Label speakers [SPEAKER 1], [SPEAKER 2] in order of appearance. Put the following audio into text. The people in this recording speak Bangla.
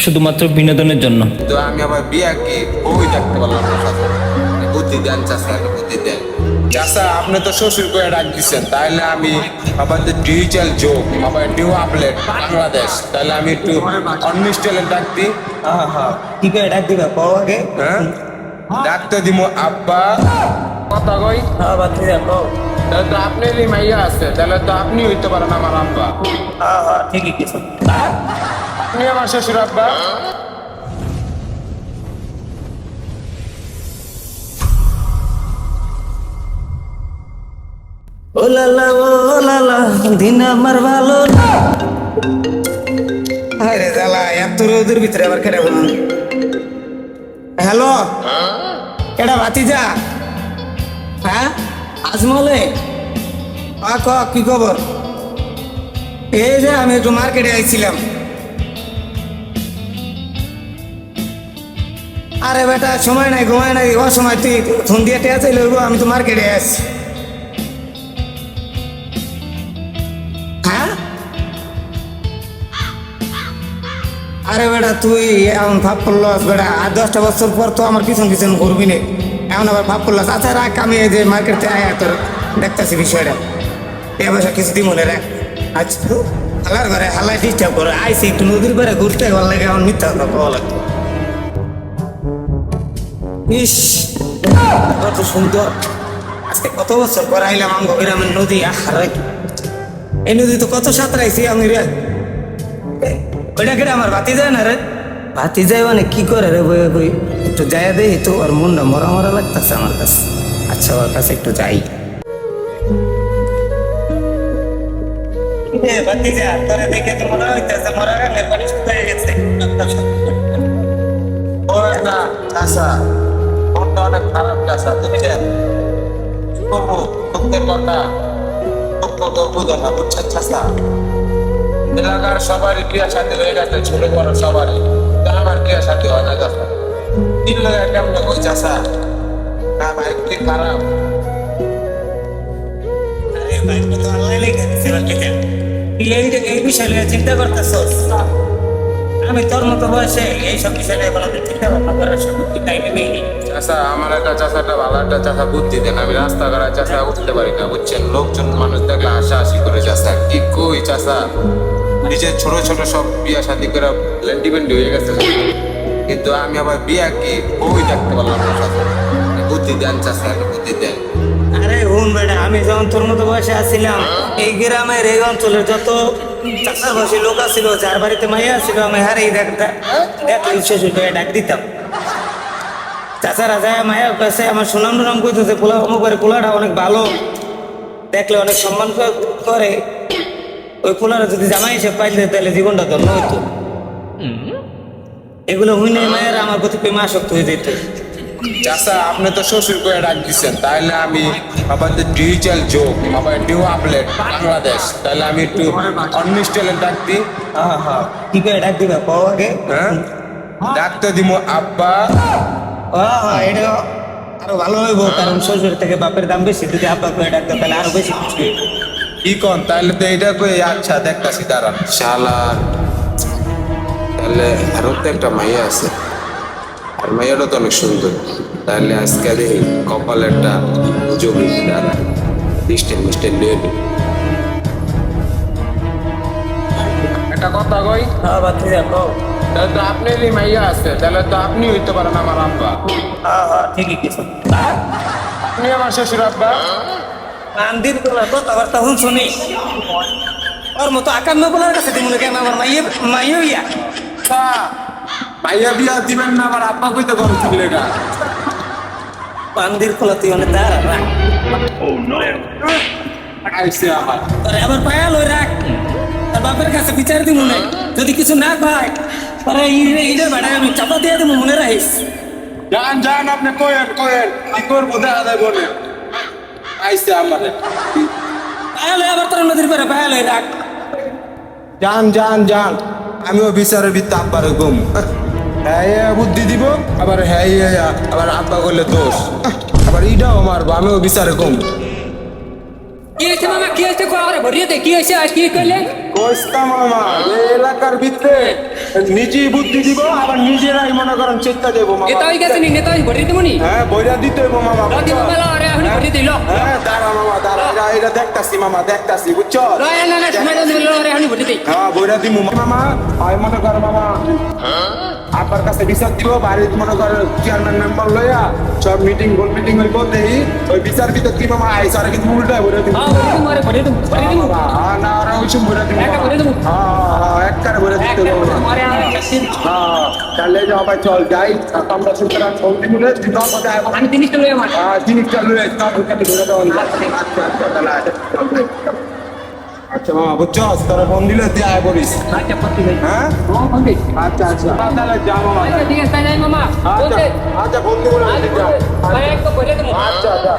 [SPEAKER 1] শুধুমাত্র বিনোদনের জন্য।
[SPEAKER 2] তো আমি আবার বিয়া কি ওই দেখতে পারলাম না চাচা। বুদ্ধি দেন চাচা, একটা বুদ্ধি দেন চাচা। আপনি তো শ্বশুর করে ডাক দিচ্ছেন, তাহলে আমি আমাদের ডিজিটাল যোগ আবার নিউ আপডেট বাংলাদেশ, তাহলে আমি একটু অন্য স্টাইলে ডাক দিই।
[SPEAKER 3] কি করে ডাক দিবা কও আগে।
[SPEAKER 2] হ্যাঁ, ডাকতে দিব আব্বা। কথা কই,
[SPEAKER 3] হ্যাঁ বাতিজা কও।
[SPEAKER 2] তাহলে তো আপনারই মাইয়া আছে, তাহলে তো আপনি হইতে পারেন আমার আব্বা।
[SPEAKER 3] হ্যাঁ ঠিকই কিছু।
[SPEAKER 2] আপনি আমার শ্বশুর আব্বা।
[SPEAKER 3] ও লালা দিন আমার ভালো না। আরে জ্বালা এত রোদের ভিতরে আবার কেটে বলুন। হ্যালো, কেডা ভাতিজা? হ্যাঁ আজমলে, ক কি খবর? এই যে আমি একটু মার্কেটে আইছিলাম। আরে বেটা সময় নাই, ঘুমায় নাই, ও সময় তুই ফোন দিয়ে টেয়া চাইলে আমি তো মার্কেটে আসছি। হ্যাঁ, আরে বেটা তুই এমন ভাব করলস বেটা, আর 10টা বছর পর তো আমার পিছন পিছন ঘুরবি নে, এমন আবার ভাব করলস। আচ্ছা রাখ, আমি এই যে মার্কেটে আয়া তোর দেখতেছি বিষয়টা। এ বছর কিছু দিব মনে রাখ। আচ্ছা তো হালার ঘরে হালাই ডিস্টার্ব করে আইসি একটু নদীর পারে ঘুরতে ভালো লাগে, আমার মিথ্যা কথা পাওয়া লাগতো। ইস কত সুন্দর, আজকে কত বছর পর আইলাম আমগো গ্রামের নদী। আরে এই নদী তো কত সাঁতরাইছি আমি রে। ওইটা কেটে আমার বাতি যায় না রে? বাতি যায় মানে কি করে রে? বই বই একটু যাই দেখি তো, আর মনটা মরা মরা লাগতেছে আমার কাছে। আচ্ছা ওর কাছে একটু যাই। বাতি যা, তোরে দেখে তো মনে হইতেছে মরা গানের পানি শুকিয়ে গেছে।
[SPEAKER 2] ও না চাচা, মনটা অনেক খারাপ চাচা, বুঝছেন? বাবু দুঃখের কথা দুঃখ তো বুঝো না, বুঝছেন চাচা? এলাকার সবারই বিয়া শাদী হয়ে গেছে, ছোট বড় সবারই, আমার বিয়া শাদী হয় না চাচা। তিন লোকের কেমন ওই চাচা? না ভাই কি খারাপ।
[SPEAKER 3] আরে ভাই তো আল্লাহ লেগে দিছে বাকি। এই বিষয় নিয়ে চিন্তা করতেছস? আমি তোর মতো বয়সে এইসব বিষয় নিয়ে কোনো চিন্তা ভাবনা করার সুযোগ টাইমে নেই।
[SPEAKER 2] চাচা আমার একটা চাচাটা ভালো একটা চাচা বুদ্ধি দেন, আমি রাস্তাঘাটে চাচা উঠতে পারি না, বুঝছেন? লোকজন মানুষ দেখলে হাসাহাসি করে চাচা। কি কই চাচা, নিজের ছোট ছোট সব বিয়া শাদী করে ল্যান্ডিবেন্ডি হয়ে গেছে, কিন্তু আমি আবার বিয়া কি ওই দেখতে পারলাম না চাচা। বুদ্ধি দেন চাচা, একটা বুদ্ধি দেন।
[SPEAKER 3] আরে হুন বেটা, আমি যখন তোর মতো বয়সে আসছিলাম, এই গ্রামের এই অঞ্চলের যত চাষাবাসী লোক আছিল, যার বাড়িতে মাইয়া ছিল, আমি হারেই দেখলে শ্বশুর করে ডাক দিতাম। চাচারা যায় মায়ের কাছে আমার সুনাম টুনাম করতেছে, পোলা অমুক করে, পোলাটা অনেক ভালো, দেখলে অনেক সম্মান করে। ওই পোলারা যদি জামাই হিসেবে পাইলে তাহলে জীবনটা ধন্য হইতো। এগুলো হইলে মায়ের আমার প্রতি প্রেমে আসক্ত হয়ে যেত।
[SPEAKER 2] চাচা আপনি তো শ্বশুর করে ডাক দিচ্ছেন, তাহলে আমি আমাদের ডিজিটাল যোগ আবার নিউ আপডেট বাংলাদেশ, তাহলে আমি একটু অন্য স্টাইলে ডাক দিই।
[SPEAKER 3] হ্যাঁ কি করে ডাক দিবা কও আগে।
[SPEAKER 2] হ্যাঁ, ডাকতে দিব আব্বা।
[SPEAKER 3] হ্যাঁ এটা আরো ভালো হইব, কারণ শ্বশুর থেকে বাপের দাম বেশি, যদি আব্বা করে ডাকতো তাহলে আরো বেশি খুশি হইব।
[SPEAKER 2] কি কন, তাহলে তো এটা কই আচ্ছা দেখতাছি দাঁড়ান শালার। তাহলে আরো তো একটা মাইয়া আছে, আর মাইয়াটা তো অনেক সুন্দর, তাহলে আজকে দেখি কপাল একটা জমি দাঁড়া ডিস্টেন্স মিস্টেন্স নিয়ে নি। একটা কথা কই,
[SPEAKER 3] হ্যাঁ বাতি কও।
[SPEAKER 2] তাহলে তো আপনারই মাইয়া আছে, তাহলে তো আপনি হইতে পারেন আমার আব্বা।
[SPEAKER 3] হ্যাঁ ঠিকই কিছু।
[SPEAKER 2] আপনি আমার শ্বশুর আব্বা।
[SPEAKER 3] দিন বলার কথাবার্তা হুন শুনি, ওর মতো আকান্ন বলার কাছে তুমি কেন আমার মাইয়ে মাইয়ে ইয়া
[SPEAKER 2] মাইয়া বিয়া দিবেন না, আমার আব্বা কইতে গরম থাকলে গা।
[SPEAKER 3] পান্দির খোলা তুই অনেক দাঁড়া রাখ।
[SPEAKER 2] আইসে আমার
[SPEAKER 3] তোরে আবার পায়া লই রাখ, তার বাপের কাছে বিচার দিব না, যদি কিছু না পায় তাহলে ইডে বেড়ায় আমি চাপা দিয়ে দেবো, মনে রাখিস।
[SPEAKER 2] যান যান, আপনি কোয়েন কোয়েন কি করবো দেখা যায় বলে। আইসে আমার
[SPEAKER 3] পায়া লই আবার তোর নদীর পারে পায়া লই রাখ।
[SPEAKER 2] যান যান যান, আমিও বিচারের ভিত্তি আব্বার ঘুম। হ্যাঁ বুদ্ধি দিব, আবার হ্যাঁ আবার আব্বা করলে দোষ, আবার ইটাও মারবো, আমিও বিচারে কম।
[SPEAKER 1] কি হয়েছে মামা কি হয়েছে করে ভরিয়ে দে কি হয়েছে আজ কি করলে
[SPEAKER 4] কইস্তা মামা এই এলাকার ভিতরে নিজেই বুদ্ধি দিব আবার নিজেরাই মনে করেন চেষ্টা দেবো মামা
[SPEAKER 1] নেতা হয়ে গেছে নি নেতা হয়ে ভরিয়ে দেবো নি
[SPEAKER 4] হ্যাঁ বইরা দিতে হইবো মামা
[SPEAKER 1] রাতি মামা আরে এখন ভরিয়ে দিল
[SPEAKER 4] হ্যাঁ দাঁড়া মামা দাঁড়া এটা দেখতাছি মামা দেখতাছি বুঝছো
[SPEAKER 1] না না সময় দাও দিল আরে এখন ভরিয়ে দিই
[SPEAKER 4] হ্যাঁ বইরা দিমু মামা আমি মনে কর মামা আপনার কাছে বিচার দিব বাড়িতে মনে কর চেয়ারম্যান মেম্বার লইয়া সব মিটিং হইব দেই ওই বিচার ভিতর কি মামা আইস আর কিন্তু উল্টায় বইরা দিব
[SPEAKER 1] হ্যাঁ ভরিয়ে দেবো ভরিয়ে দেবো
[SPEAKER 4] না আর ওই সব বইরা দিব
[SPEAKER 1] একটা ভরিয়ে দেবো
[SPEAKER 4] একটারে বইরা দিতে
[SPEAKER 1] একটা
[SPEAKER 4] হবে
[SPEAKER 1] আরে
[SPEAKER 4] তাহলে যাও ভাই চল যাই আমরা সুতরাং সন্ধি মিলে
[SPEAKER 1] আমি জিনিসটা লই আমার
[SPEAKER 4] জিনিসটা লয়ে তারপরে ধরে দেওয়া আচ্ছা মামা বুঝছো তোরা ফোন দিলে দিয়ে আয় বলিস
[SPEAKER 1] আচ্ছা পত্তি ভাই
[SPEAKER 4] হ্যাঁ
[SPEAKER 1] ও ফোনটি
[SPEAKER 4] আচ্ছা আচ্ছা তাহলে যা মামা
[SPEAKER 1] আচ্ছা ঠিক আছে তাই যাই মামা
[SPEAKER 4] আচ্ছা
[SPEAKER 1] বলতে
[SPEAKER 4] আচ্ছা ফোন দিব না
[SPEAKER 1] ভাই একটু ভরিয়ে দেবো
[SPEAKER 4] আচ্ছা আচ্ছা